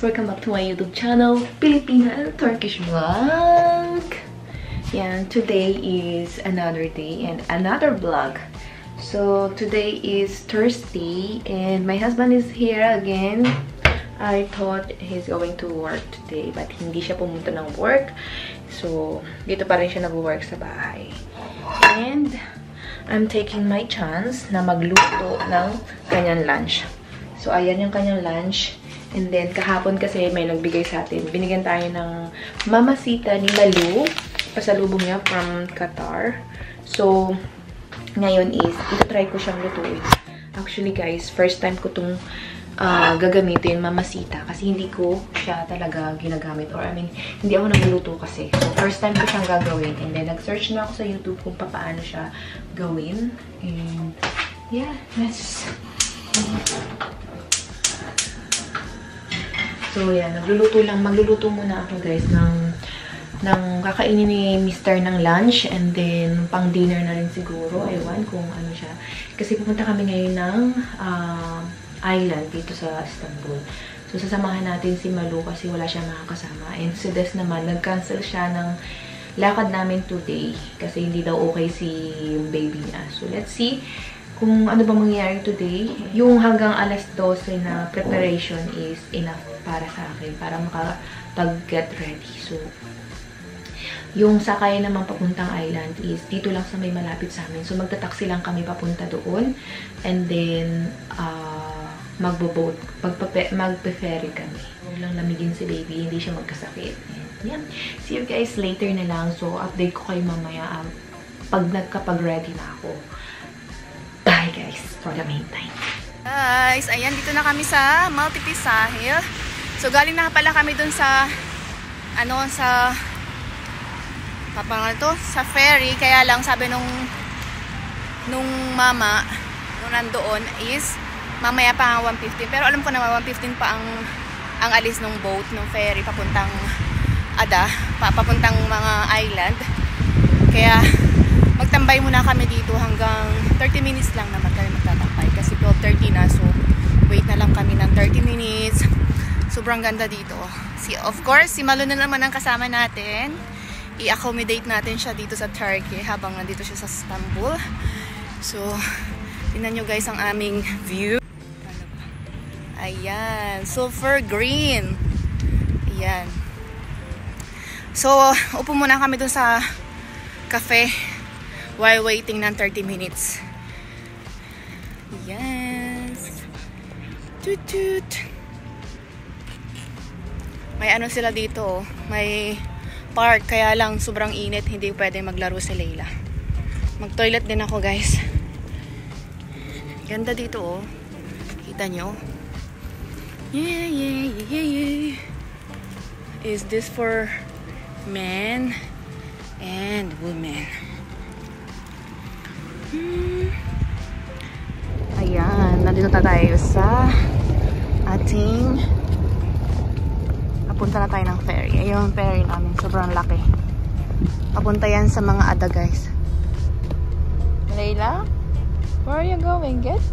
Welcome back to my YouTube channel, Filipina Turkish Vlog. Yan, today is another day and another vlog. So, today is Thursday and my husband is here again. I thought he's going to work today but hindi siya pumunta ng work. So, dito pa rin siya nag-work sa bahay. And I'm taking my chance na magluto ng kanyang lunch. So, ayan yung kanyang lunch. And then, kahapon kasi may nagbigay sa atin. Binigyan tayo ng mamasita ni Malu. Pasalubong niya from Qatar. So, ngayon is, ito-try ko siyang lutuin. Actually, guys, first time ko itong gagamitin, mamasita. Kasi hindi ko siya talaga ginagamit. Or, I mean, hindi ako nagluluto kasi. So, first time ko siyang gagawin. And then, nag-search na ako sa YouTube kung paano siya gawin. And, yeah, let's... So, yan. Magluluto muna ako, guys, ng kakainin ni Mr. ng lunch. And then, pang dinner na rin siguro. Ewan kung ano siya. Kasi pupunta kami ngayon ng island dito sa Istanbul. So, sasamahan natin si Malu kasi wala siya makakasama. And si Des naman, nag-cancel siya ng lakad namin today. Kasi hindi daw okay si baby niya. So, let's see kung ano ba mangyayari today. Yung hanggang alas 12 na preparation is enough para sa akin, para makapag-get ready. So, yung sakay naman papuntang island is dito lang sa may malapit sa amin. So, magta-taxi lang kami papunta doon. And then, magbo-boat, magpe-ferry kami. Huwag lang lamigin si baby, hindi siya magkasakit. And, yeah. See you guys later na lang. So, update ko kayo mamaya pag nagkapag-ready na ako. Bye guys, for the meantime. Guys, ayan, dito na kami sa Maltipis Sahil. So, galing na pala kami dun sa, sa ferry. Kaya lang, sabi nung mama, nung nandoon, is, mamaya pa ang 1:15. Pero alam ko na 1:15 pa ang alis ng boat, ng ferry, papuntang papuntang mga island. Kaya, magtambay muna kami dito hanggang 30 minutes lang naman kami magtatambay. Kasi 12:30 na, so, wait na lang kami ng 30 minutes. Sobrang ganda dito. Of course, si Malu na naman ang kasama natin. I-accommodate natin siya dito sa Turkey habang nandito siya sa Istanbul. So, tingnan nyo guys ang aming view. Ayan. Super green. Ayan. So, upo muna kami dun sa cafe while waiting ng 30 minutes. Yes. Toot toot. May ano sila dito, may park, kaya lang sobrang init, hindi pwede maglaro si Layla. Mag-toilet din ako, guys. Ganda dito, oh. Kita nyo? Yeah, yeah, yeah, yeah. Is this for men and women? Ayan, nandito na tayo sa ating papunta na tayo ng ferry. Ayun, ferry namin. Sobrang laki. Papunta yan sa mga ada, guys. Layla? Where are you going? Get?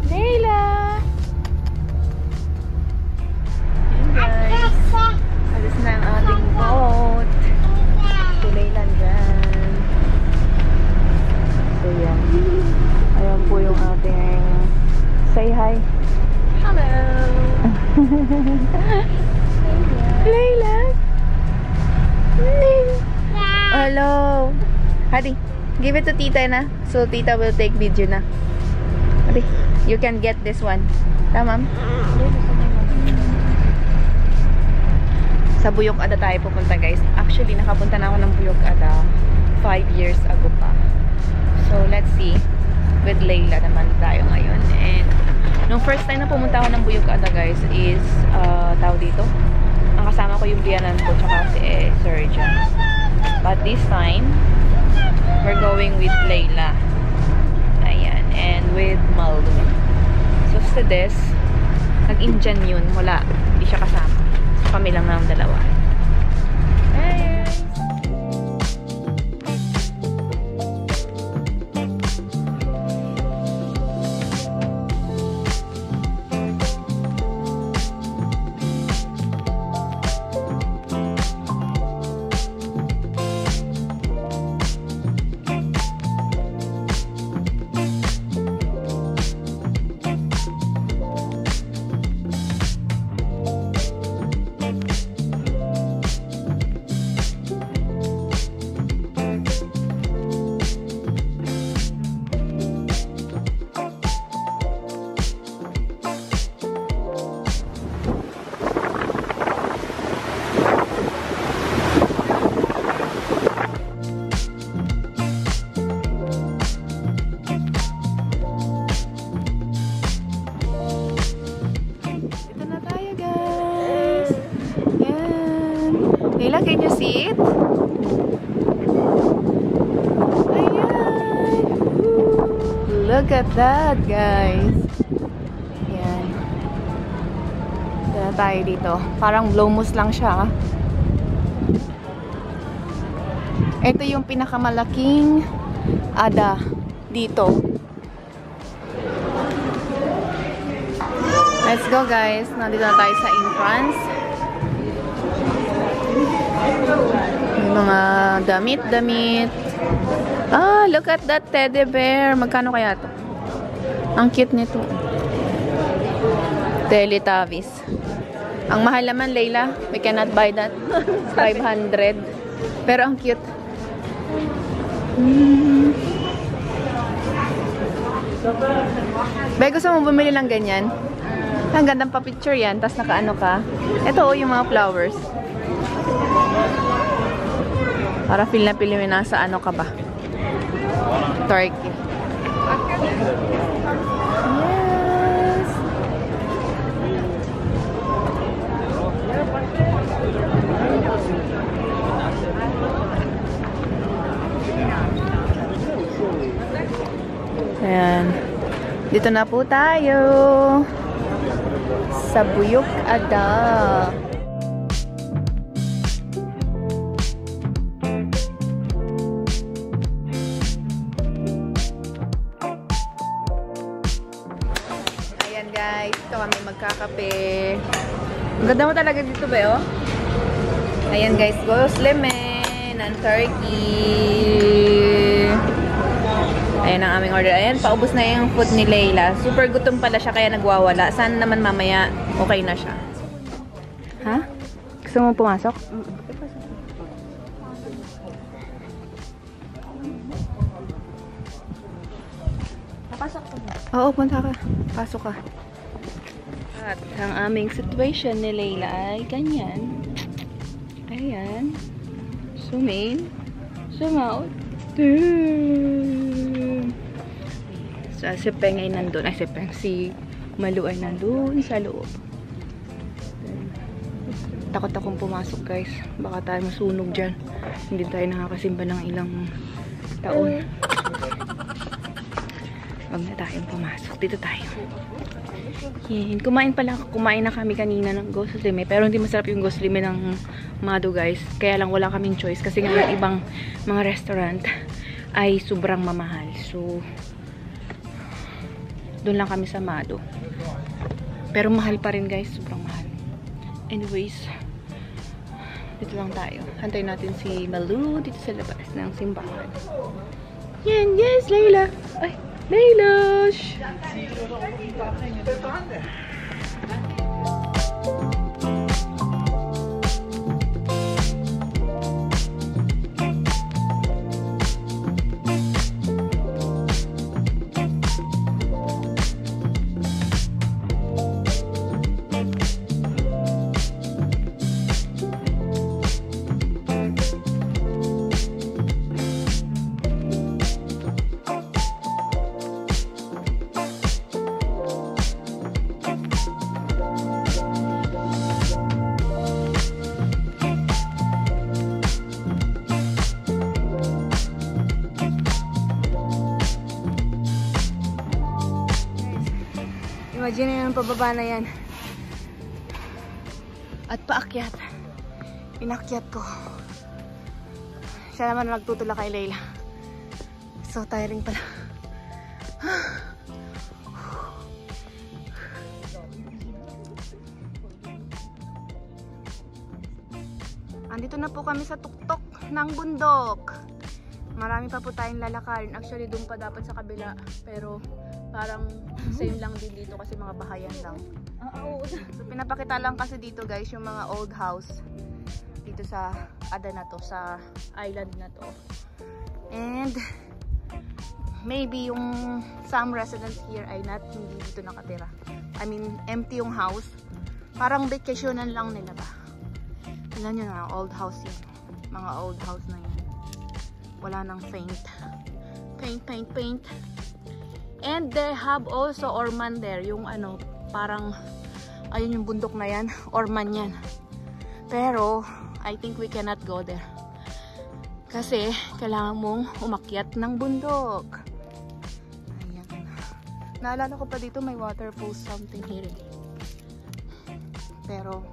Layla! Ayan, guys. Alis na ang ating boat. Tulaylan dyan. So, yan. Ayan po yung ating say hi. Hello! Layla! Hello! Hadi, give it to tita na. So, tita will take video na. Hadi, you can get this one. Tama, ma'am? Sa Buyok Ada tayo pupunta, guys. Actually, nakapunta na ako ng Buyok Ada 5 years ago pa. So, let's see. With Layla naman tayo ngayon. And, nung first time na pumunta ako ng Buyok Ada, guys, is, tao dito. Ang kasama ko yung biyanan ko, tsaka si Surgeon. But this time, we're going with Layla. Ayan. And with Malu. So, sa Des, nag-Indian yun. Wala. Hindi siya kasama. Kami lang ng dalawa. can you see it? Ayan. Look at that, guys. Ayan. Dala tayo dito. Parang blow moose lang siya. Ito yung pinakamalaking ada dito. Let's go, guys. Nandito na tayo sa entrance. May mga damit. Ah, look at that teddy bear. Magkano kaya to? Ang cute nito. Teletubbies. Ang mahal naman, Layla. We cannot buy that. 500. Pero ang cute. Bay, gusto mo bumili lang ganyan? Ang gandang pa-picture yan. Tapos nakaano ka. Ito, yung mga flowers. Para feel na feel mo nasa ano ka ba? Turkey. Yes! Ayan. Dito na po tayo. Sa Buyok Ada. Ayan guys, ito kami magkakape. Ang ganda mo talaga dito ba, oh? Ayan guys, ghost lemon and turkey. Ayan ang aming order. Ayan, paubos na yung food ni Layla. Super gutom pala siya kaya nagwawala. Sana naman mamaya okay na siya. Ha? Gusto mo pumasok? Papasok ko na. Oo, punta ka. Pasok ka. At ang aming situation ni Layla ay ganyan. Ayan. Zoom in. Zoom out. So, si Peng ay nandun. Ay, si Malu ay nandun sa loob. Takot akong pumasok, guys. Baka tayo masunog dyan. Hindi tayo nakakasimba ng ilang taon. Wag na tayong pumasok. Dito tayo. Yan. Kumain na kami kanina ng ghost lime. Pero hindi masarap yung ghost lime ng Mado, guys. Kaya lang wala kaming choice. Kasi nga yung ibang mga restaurant ay sobrang mamahal. So, doon lang kami sa Mado. Pero mahal pa rin, guys. Sobrang mahal. Anyways, dito lang tayo. Hantayin natin si Malu dito sa labas ng simbahan. Yan, yes, Layla. Ay, Layla! Shh. Imagine yung pababa na yan. At paakyat. Inakyat ko. Siya naman nagtutula kay Layla. So tiring pala. Andito na po kami sa tuktok ng bundok. Marami pa po tayong lalakarin. Actually, doon pa dapat sa kabila. Pero parang same lang din dito kasi mga bahayan lang. So, pinapakita lang kasi dito, guys, yung mga old house dito sa Ada na to, sa island na to. And maybe yung some residents here ay hindi dito nakatira. I mean, empty yung house. Parang vacationan lang nila ba. Tingnan nyo na, old house yun. Mga old house na yun. Wala nang paint. Paint. And they have also Orman there. Yung ano, parang, ayun yung bundok na yan. Orman yan. Pero, I think we cannot go there. Kasi, kailangan mong umakyat ng bundok. Ayan. Naalala ko pa dito may waterfall something here. Pero,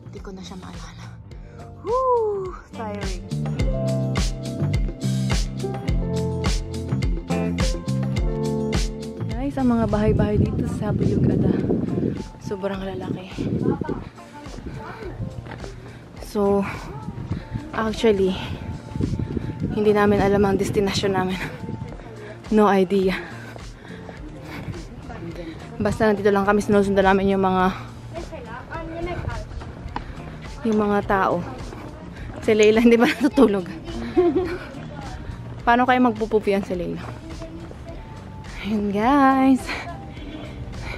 hindi ko na siya maalala. Woo! Tiring. Guys, ang mga bahay-bahay dito sa Buyog Ada. Sobrang lalaki. So, actually, hindi namin alam ang destination namin. No idea. Basta nandito lang kami, sinusundan namin yung mga tao. Si Leila hindi ba natutulog? Paano kayo magpupupi yan si Leila? Ayun guys.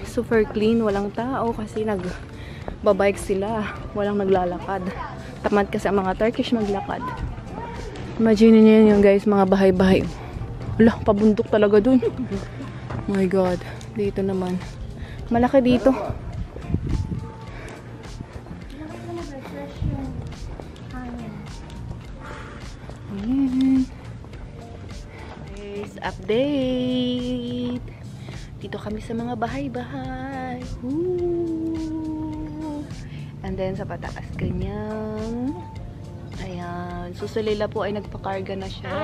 Super clean, walang tao kasi nagbabike sila. Walang naglalakad. Tamad kasi ang mga Turkish maglakad. Imagine niyo yun guys, mga bahay-bahay. Wala, pabundok talaga dun. Oh my God. Dito naman. Malaki dito. Ayan. Guys, update. Dito kami sa mga bahay-bahay. And then sa pataas ganyan. Ayan. So, si Leila po ay nagpakarga na siya.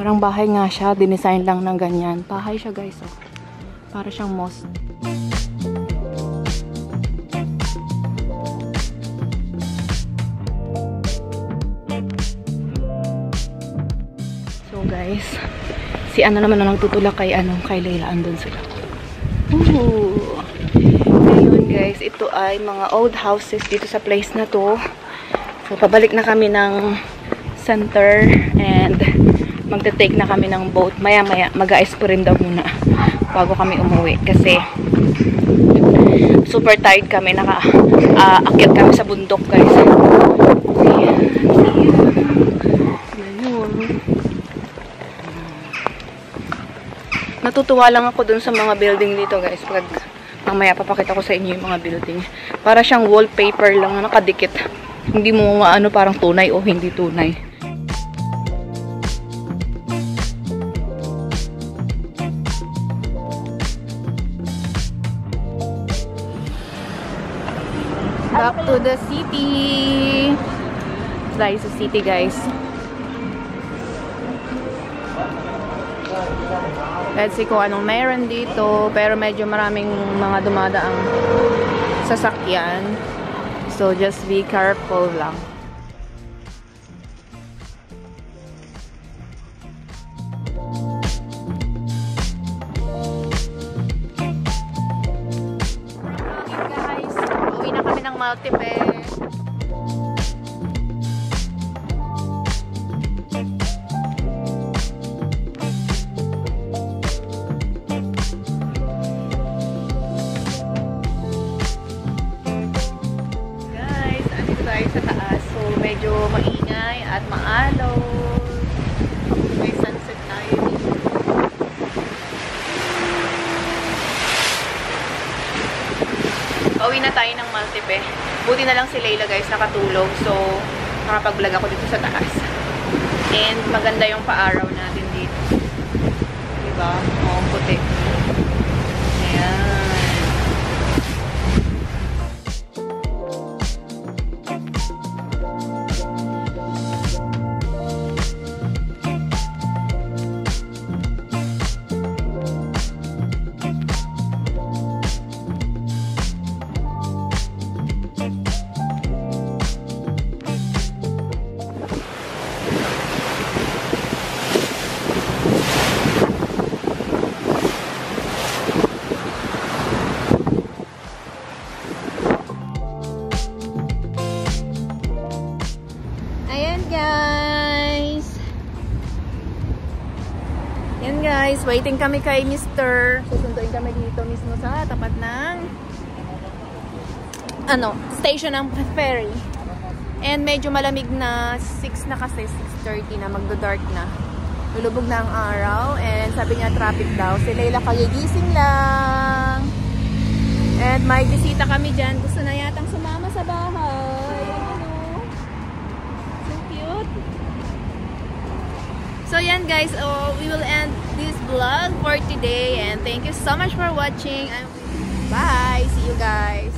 Parang bahay nga siya. Dinesign lang ng ganyan. Bahay siya guys. Oh. Para siyang mosque. So guys. Si ano naman ang nagtutulak kay Leila. Andun sila. Ooh. Ayun guys. Ito ay mga old houses dito sa place na to. So pabalik na kami ng center. And magte-take na kami ng boat. Maya-maya, mag-a-esperin daw muna bago kami umuwi. Kasi super tired kami. Naka-akyat kami sa bundok, guys. Ayan. Ayun. Natutuwa lang ako dun sa mga building dito, guys. Pag mamaya papakita ko sa inyo yung mga building. Para siyang wallpaper lang na nakadikit. Hindi mo maano parang tunay o hindi tunay. Back to the city. Tayo sa city, guys. Let's see kung anong meron dito. Pero medyo maraming mga dumadaang sasakyan. So, just be careful lang. Multiple. Guys, andito tayo sa taas. So, medyo maingay at maalaw. May sunset tayo dito. Pauwi na tayo ng Maltepe. Buti na lang si Leila guys nakatulog. So, nakapag-vlog ako dito sa taas. And maganda yung pa-araw natin dito. Diba? Oo, puti. Ayan. guys, waiting kami kay Mr. Susunduin kami dito mismo sa tapat ng station ng ferry. And medyo malamig na, 6 na kasi, 6:30 na, magdo-dark na. Lulubog na ang araw, and sabi niya traffic daw. Si Layla kagigising lang. And may bisita kami dyan. Gusto na yatang sumama sa bahay. So cute. So yan guys, we will end this vlog for today. And thank you so much for watching. Bye! See you guys!